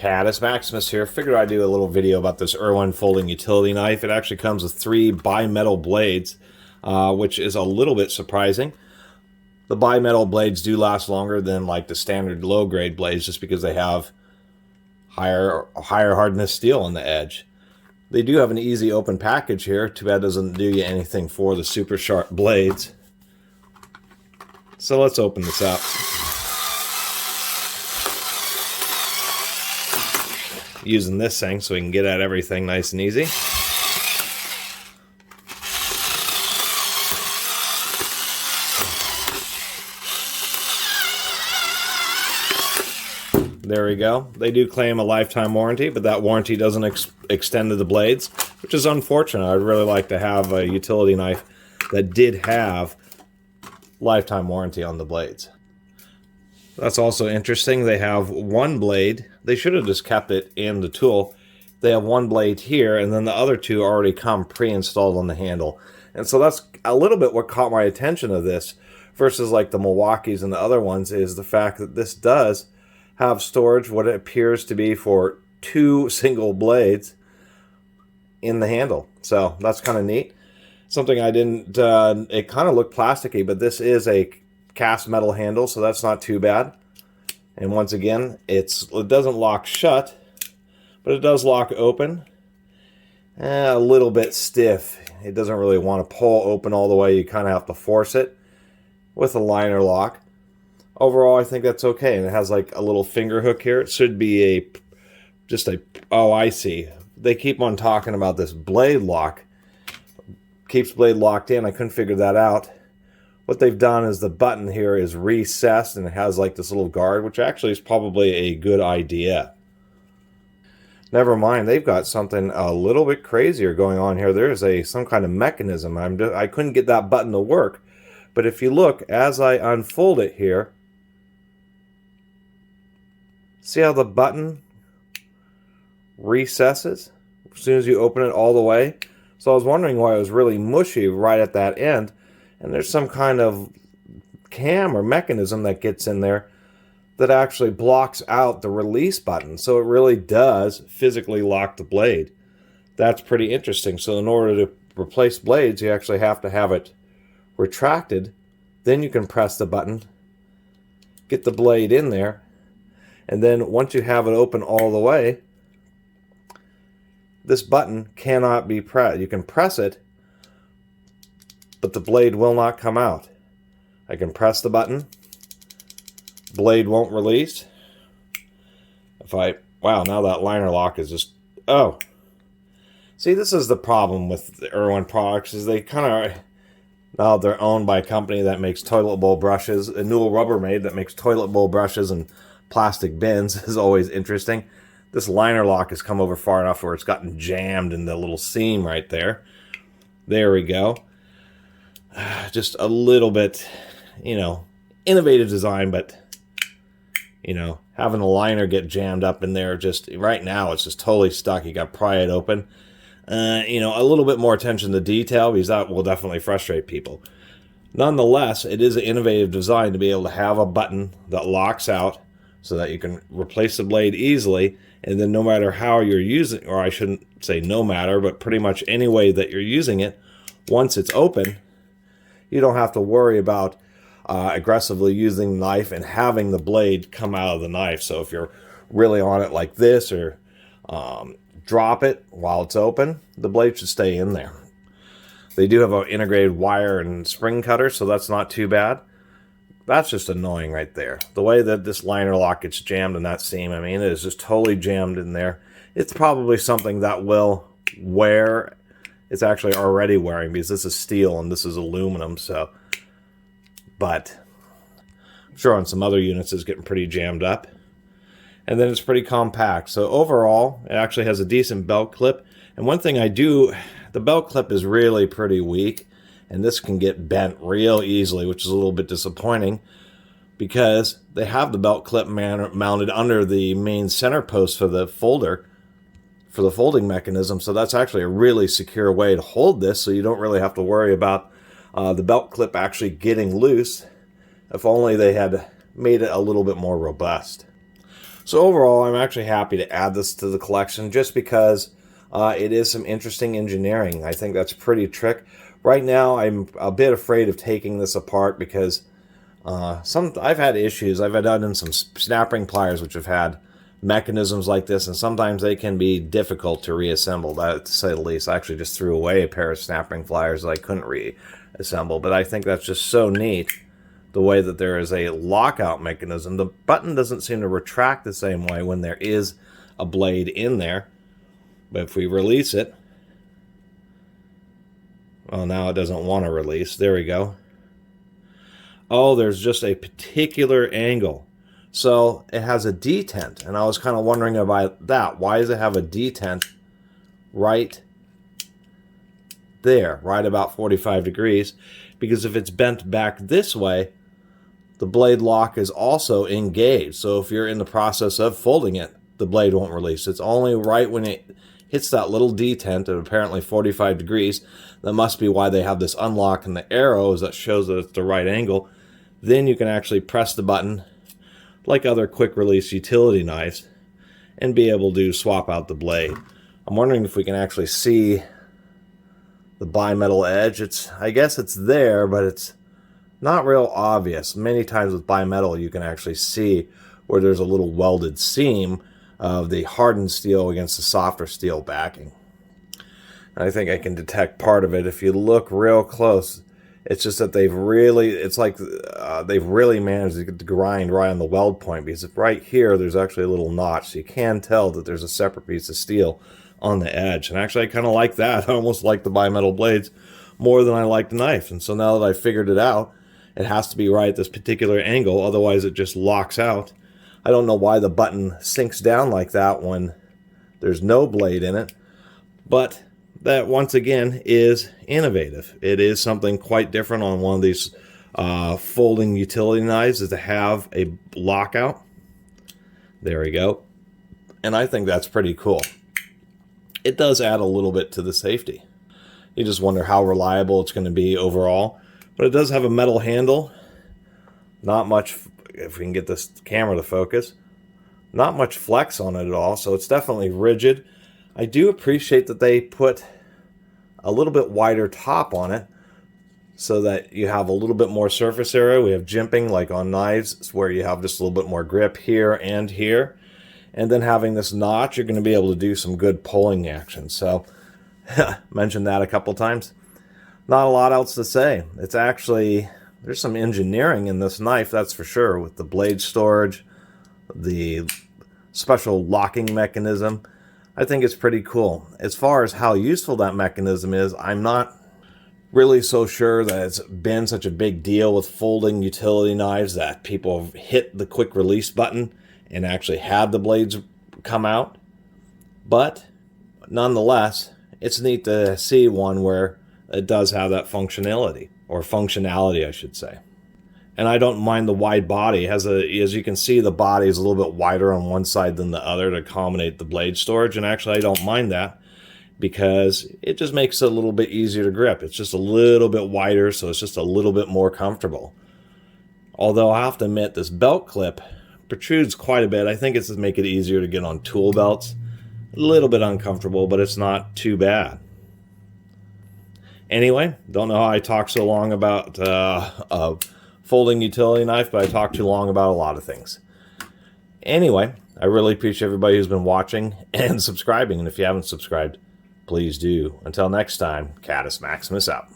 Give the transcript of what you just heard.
Catus, Maximus here. Figured I'd do a little video about this Irwin folding utility knife. It actually comes with 3 bimetal blades, which is a little bit surprising. The bimetal blades do last longer than like the standard low-grade blades just because they have higher hardness steel on the edge. They do have an easy open package here. Too bad it doesn't do you anything for the super sharp blades. So let's open this up. Using this thing so we can get at everything nice and easy. There we go. They do claim a lifetime warranty, but that warranty doesn't extend to the blades, which is unfortunate. I'd really like to have a utility knife that did have lifetime warranty on the blades. That's also interesting. They have one blade. They should have just kept it in the tool. They have one blade here, and then the other 2 already come pre-installed on the handle. And so that's a little bit what caught my attention of this versus like the Milwaukees and the other ones, is the fact that this does have storage, what it appears to be for 2 single blades in the handle. So that's kind of neat. Something I didn't, it kind of looked plasticky, but this is a cast metal handle, so that's not too bad. And once again, it doesn't lock shut, but it does lock open. A little bit stiff. It doesn't really want to pull open all the way. You kind of have to force it with a liner lock. Overall, I think that's okay. And it has like a little finger hook here. It should be oh, I see. They keep on talking about this blade lock. Keeps blade locked in. I couldn't figure that out. What they've done is the button here is recessed and it has like this little guard, which actually is probably a good idea. Never mind, they've got something a little bit crazier going on here. There's some kind of mechanism. I couldn't get that button to work, but if you look as I unfold it here, see how the button recesses as soon as you open it all the way? So I was wondering why it was really mushy right at that end. And there's some kind of cam or mechanism that gets in there that actually blocks out the release button. So it really does physically lock the blade. That's pretty interesting. So in order to replace blades, you actually have to have it retracted. Then you can press the button, get the blade in there, and then once you have it open all the way, this button cannot be pressed. You can press it, but the blade will not come out. I can press the button, blade won't release. Wow, now that liner lock is just, oh. See, this is the problem with the Irwin products, is they kind of, now they're owned by a company that makes toilet bowl brushes. A Newell Rubbermaid that makes toilet bowl brushes and plastic bins is always interesting. This liner lock has come over far enough where it's gotten jammed in the little seam right there. There we go. Just a little bit, innovative design, but, having a liner get jammed up in there just right now, it's just totally stuck. You got to pry it open. A little bit more attention to detail, because that will definitely frustrate people. Nonetheless, it is an innovative design to be able to have a button that locks out so that you can replace the blade easily. And then no matter how you're using, or I shouldn't say no matter, but pretty much any way that you're using it, once it's open, you don't have to worry about aggressively using the knife and having the blade come out of the knife. So if you're really on it like this, or drop it while it's open, the blade should stay in there. They do have an integrated wire and spring cutter, so that's not too bad. That's just annoying right there. The way that this liner lock gets jammed in that seam, it is just totally jammed in there. It's probably something that will wear. It's actually already wearing, because this is steel and this is aluminum, so. But I'm sure on some other units it's getting pretty jammed up. And then it's pretty compact. So overall, it actually has a decent belt clip. And one thing the belt clip is really pretty weak. And this can get bent real easily, which is a little bit disappointing, because they have the belt clip mounted under the main center post for the folder, for the folding mechanism. So that's actually a really secure way to hold this, so you don't really have to worry about the belt clip actually getting loose. If only they had made it a little bit more robust. So overall, I'm actually happy to add this to the collection just because it is some interesting engineering. I think that's pretty trick. Right now, I'm a bit afraid of taking this apart because I've had issues. I've done some snap ring pliers which have had mechanisms like this, and sometimes they can be difficult to reassemble, to say the least. I actually just threw away a pair of snap ring pliers that I couldn't reassemble, but I think that's just so neat, the way that there is a lockout mechanism. The button doesn't seem to retract the same way when there is a blade in there, but if we release it, well, now it doesn't want to release. There we go. Oh, there's just a particular angle. So it has a detent, and I was kind of wondering about that. Why does it have a detent right there, right about 45 degrees? Because if it's bent back this way, the blade lock is also engaged. So if you're in the process of folding it, the blade won't release. It's only right when it hits that little detent of apparently 45 degrees. That must be why they have this unlock and the arrows that shows that it's the right angle. Then you can actually press the button like other quick release utility knives and be able to swap out the blade. I'm wondering if we can actually see the bimetal edge. I guess it's there, but it's not real obvious. Many times with bimetal you can actually see where there's a little welded seam of the hardened steel against the softer steel backing. And I think I can detect part of it if you look real close. It's just that they've really managed to get the grind right on the weld point, because if right here there's actually a little notch, so you can tell that there's a separate piece of steel on the edge. And actually I kind of like that. I almost like the bimetal blades more than I like the knife. And so now that I figured it out, it has to be right at this particular angle, otherwise it just locks out. I don't know why the button sinks down like that when there's no blade in it, but that once again is innovative. It is something quite different on one of these folding utility knives, is to have a lockout. There we go. And I think that's pretty cool. It does add a little bit to the safety. You just wonder how reliable it's going to be overall. But it does have a metal handle. Not much, if we can get this camera to focus, not much flex on it at all, so it's definitely rigid. I do appreciate that they put a little bit wider top on it so that you have a little bit more surface area. We have jimping like on knives where you have just a little bit more grip here and here. And then having this notch, you're going to be able to do some good pulling action. So, mentioned that a couple times. Not a lot else to say. It's actually, there's some engineering in this knife, that's for sure, with the blade storage, the special locking mechanism. I think it's pretty cool. As far as how useful that mechanism is, I'm not really so sure that it's been such a big deal with folding utility knives that people have hit the quick release button and actually had the blades come out. But nonetheless, it's neat to see one where it does have that functionality, or functionality I should say. And I don't mind the wide body. It has as you can see, the body is a little bit wider on one side than the other to accommodate the blade storage. And actually I don't mind that, because it just makes it a little bit easier to grip. It's just a little bit wider, so it's just a little bit more comfortable. Although I have to admit, this belt clip protrudes quite a bit. I think it's to make it easier to get on tool belts. A little bit uncomfortable, but it's not too bad. Anyway, don't know how I talked so long about a folding utility knife, but I talked too long about a lot of things. Anyway, I really appreciate everybody who's been watching and subscribing, and if you haven't subscribed, please do. Until next time, Catus Maximus out.